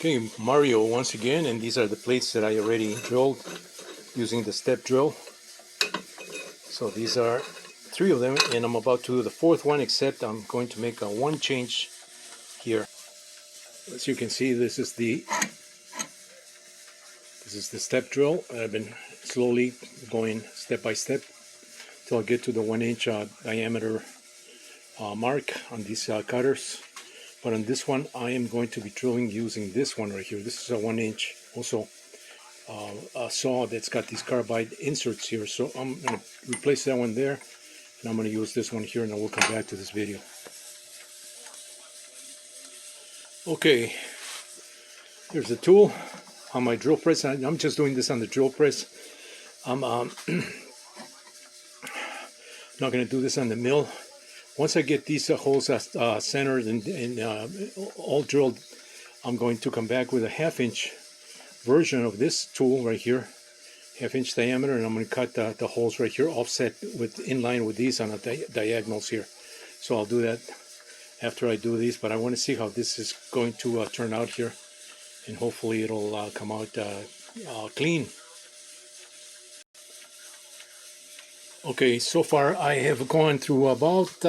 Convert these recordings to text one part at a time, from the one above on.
Okay, Mario once again, and these are the plates that I already drilled using the step drill. So these are three of them, and I'm about to do the fourth one, except I'm going to make one change here. As you can see, this is the step drill. I've been slowly going step by step till I get to the 1-inch diameter mark on these cutters. But on this one, I am going to be drilling using this one right here. This is a 1-inch also a saw that's got these carbide inserts here. So I'm going to replace that one there, and I'm going to use this one here, and then we'll come back to this video. Okay, here's the tool on my drill press. I'm just doing this on the drill press. I'm not going to do this on the mill. Once I get these holes centered and all drilled, I'm going to come back with a 1/2-inch version of this tool right here, 1/2-inch diameter, and I'm going to cut the holes right here offset in line with these on the diagonals here. So I'll do that after I do these, but I want to see how this is going to turn out here, and hopefully it'll come out clean. Okay, so far I have gone through about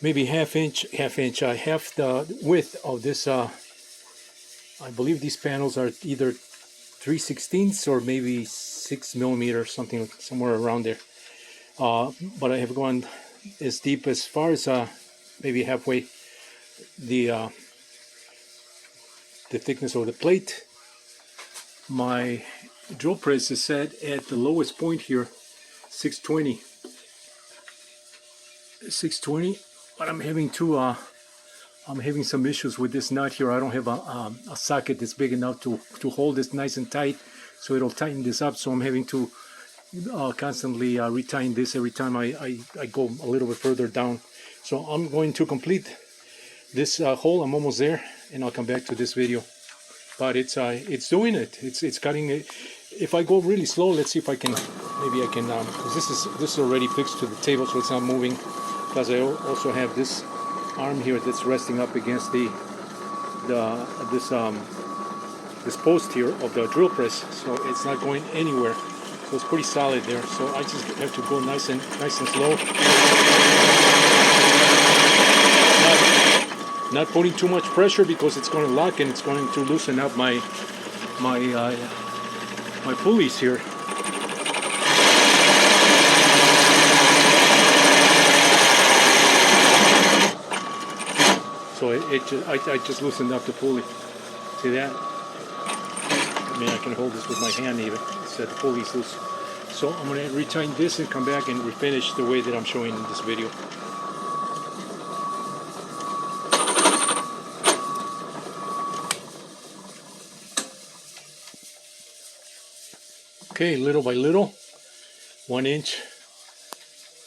maybe half the width of this. I believe these panels are either 3/16 or maybe 6 millimeters, somewhere around there. But I have gone as deep as far as maybe halfway the thickness of the plate. My drill press is set at the lowest point here, 620, but I'm having some issues with this nut here. I don't have a socket that's big enough to hold this nice and tight, so it'll tighten this up. So I'm having to constantly retighten this every time I go a little bit further down. So I'm going to complete this hole. I'm almost there, and I'll come back to this video. But it's doing it. It's cutting it. If I go really slow, let's see if I can. Maybe I can. Because this is already fixed to the table, so it's not moving. Plus, I also have this arm here that's resting up against this post here of the drill press, so it's not going anywhere. So it's pretty solid there. So I just have to go nice and slow. Not putting too much pressure because it's going to lock and it's going to loosen up my pulleys here. So I just loosened up the pulley. See that? I mean, I can hold this with my hand even. So the pulley's loose. So I'm going to retighten this and come back and refinish the way that I'm showing in this video. Okay, little by little, 1 inch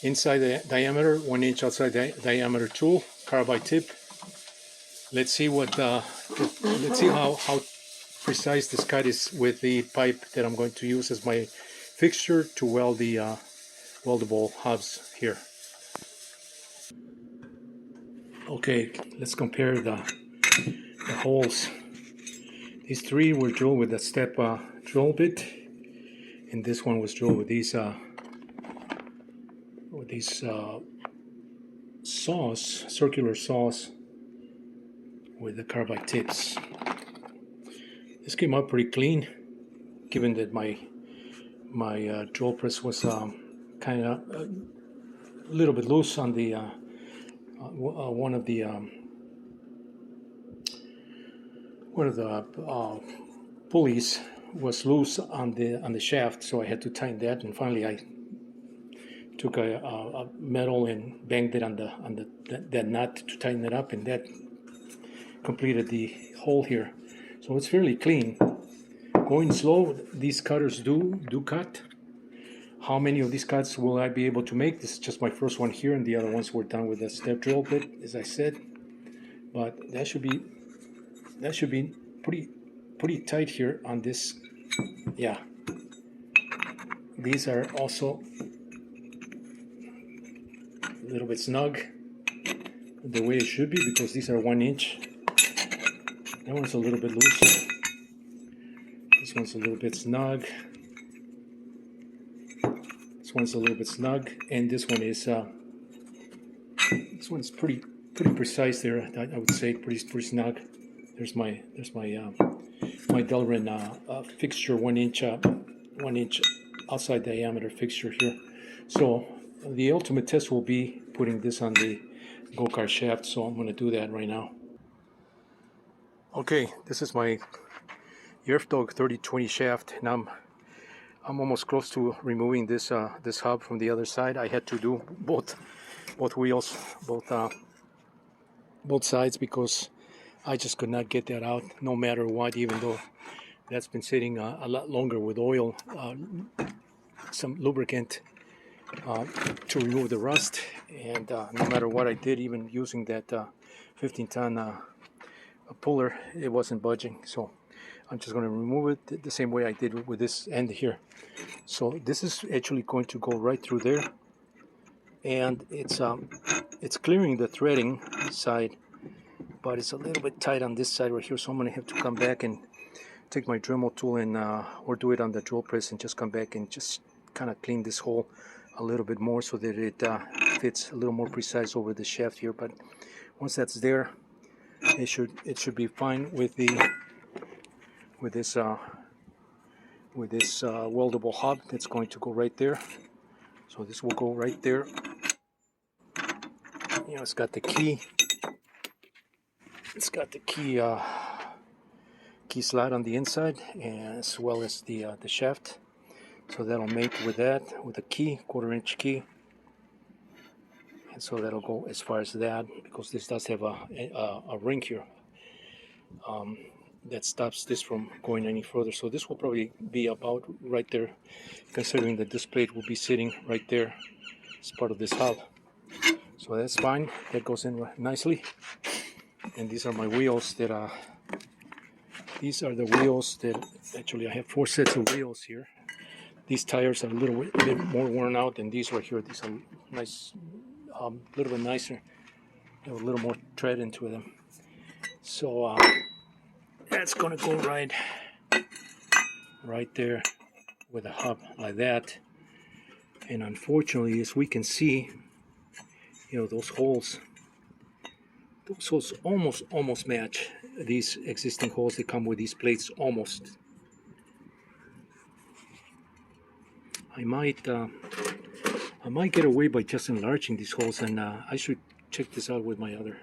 inside the diameter, 1 inch outside the diameter tool, carbide tip. Let's see let's see how precise this cut is with the pipe that I'm going to use as my fixture to weld the weldable hubs here. Okay, let's compare the holes. These three were drilled with a step drill bit, and this one was drilled with these saws, circular saws with the carbide tips. This came out pretty clean, given that my drill press was kind of a little bit loose on the one of the pulleys was loose on the shaft, so I had to tighten that. And finally, I took a metal and banged it on that nut to tighten it up, and that completed the hole here. So it's fairly clean. Going slow, these cutters do cut. How many of these cuts will I be able to make? This is just my first one here, and the other ones were done with a step drill bit, as I said. But that should be pretty tight here on this. Yeah, these are also a little bit snug the way it should be, because these are 1 inch. That one's a little bit loose. This one's a little bit snug. This one's a little bit snug, and this one's pretty precise there. I would say pretty snug. There's my my Delrin fixture, 1 inch outside diameter fixture here. So the ultimate test will be putting this on the go-kart shaft. So I'm going to do that right now. Okay, this is my Yerf Dog 3020 shaft, and I'm almost close to removing this this hub from the other side. I had to do both wheels, both sides, because I just could not get that out no matter what, even though that's been sitting a lot longer with oil, some lubricant to remove the rust, and no matter what I did, even using that 15-ton puller, it wasn't budging. So I'm just going to remove it the same way I did with this end here. So this is actually going to go right through there, and it's clearing the threading side, but it's a little bit tight on this side right here. So I'm going to have to come back and take my Dremel tool and or do it on the drill press and just come back and just kind of clean this hole a little bit more so that it fits a little more precise over the shaft here. But once that's there, it should be fine with the with this weldable hub that's going to go right there. So this will go right there. You know, it's got the key. It's got the key slot on the inside, and as well as the shaft. So that'll mate with that, with a key, 1/4-inch key. And so that'll go as far as that, because this does have a ring here that stops this from going any further. So this will probably be about right there, considering that this plate will be sitting right there as part of this hub. So that's fine, that goes in nicely. And these are my wheels that these are the wheels that actually I have 4 sets of wheels here. These tires are a little bit more worn out than these right here. These are nice, a little bit nicer. They have a little more tread into them. So that's gonna go right there with a hub like that. And unfortunately, as we can see, you know, those holes almost match these existing holes that come with these plates, almost. I might get away by just enlarging these holes, and I should check this out with my other.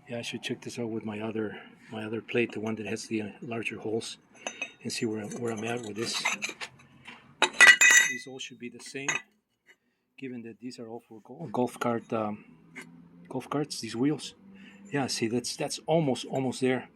Yeah, I should check this out with my other plate, the one that has the larger holes, and see where I'm at with this. These all should be the same, given that these are all for golf carts. These wheels. Yeah, see, that's almost there.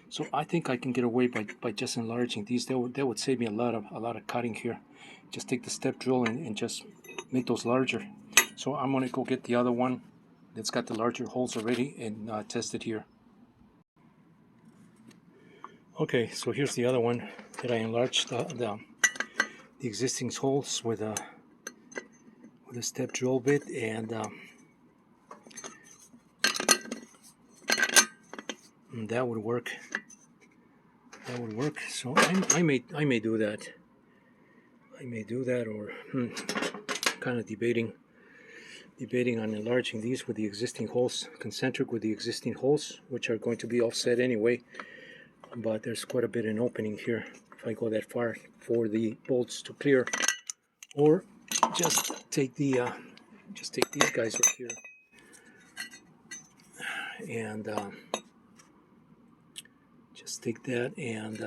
So I think I can get away by just enlarging these. That would save me a lot of cutting here. Just take the step drill and just make those larger. So I'm gonna go get the other one that's got the larger holes already and test it here. Okay, so here's the other one that I enlarged the existing holes with a step drill bit, and that would work. That would work. So I may do that. I may do that, or kind of debating on enlarging these with the existing holes, concentric with the existing holes, which are going to be offset anyway. But there's quite a bit of an opening here if I go that far for the bolts to clear, or just take these guys right here and just take that and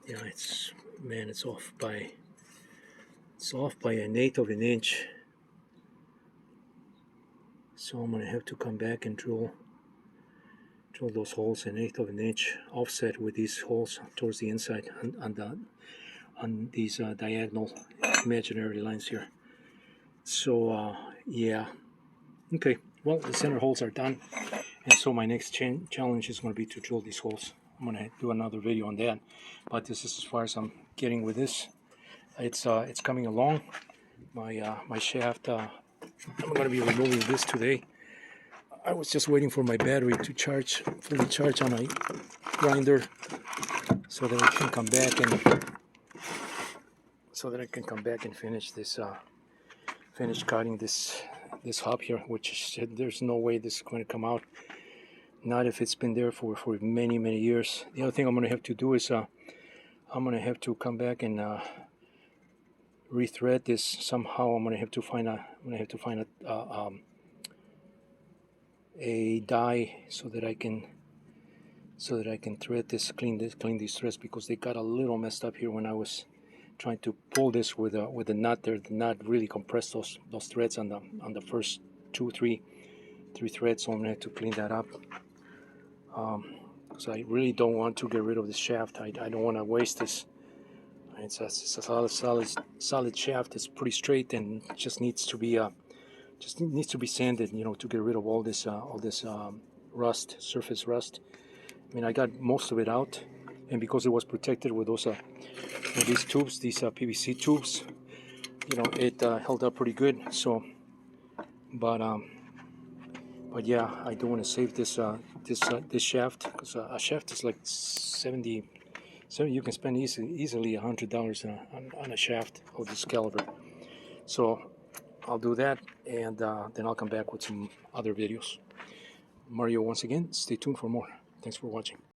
yeah, it's off by 1/8 of an inch. So I'm gonna have to come back and drill those holes 1/8 of an inch offset with these holes towards the inside on these diagonal imaginary lines here. So yeah, okay, well, the center holes are done, and so my next challenge is going to be to drill these holes. I'm gonna do another video on that. But this is as far as I'm getting with this. It's coming along. My shaft. I'm gonna be removing this today. I was just waiting for my battery to charge, fully charge on my grinder, so that I can come back and finish this. Finish cutting this hub here, which there's no way this is going to come out. Not if it's been there for many years. The other thing I'm going to have to do is I'm going to have to come back and rethread this somehow. I'm going to have to find a die so that I can thread this, clean these threads, because they got a little messed up here when I was trying to pull this with the nut there. The nut really compressed those threads on the first three threads, so I'm gonna have to clean that up. So I really don't want to get rid of this shaft. I don't want to waste this. It's a solid shaft. It's pretty straight and just needs to be sanded, to get rid of all this rust, surface rust. I mean, I got most of it out, and because it was protected with these tubes, these PVC tubes, it held up pretty good. So, but yeah, I do want to save this this shaft, because a shaft is like 70. You can spend easily $100 on a shaft of this caliber. So I'll do that, and then I'll come back with some other videos. Mario, once again, stay tuned for more. Thanks for watching.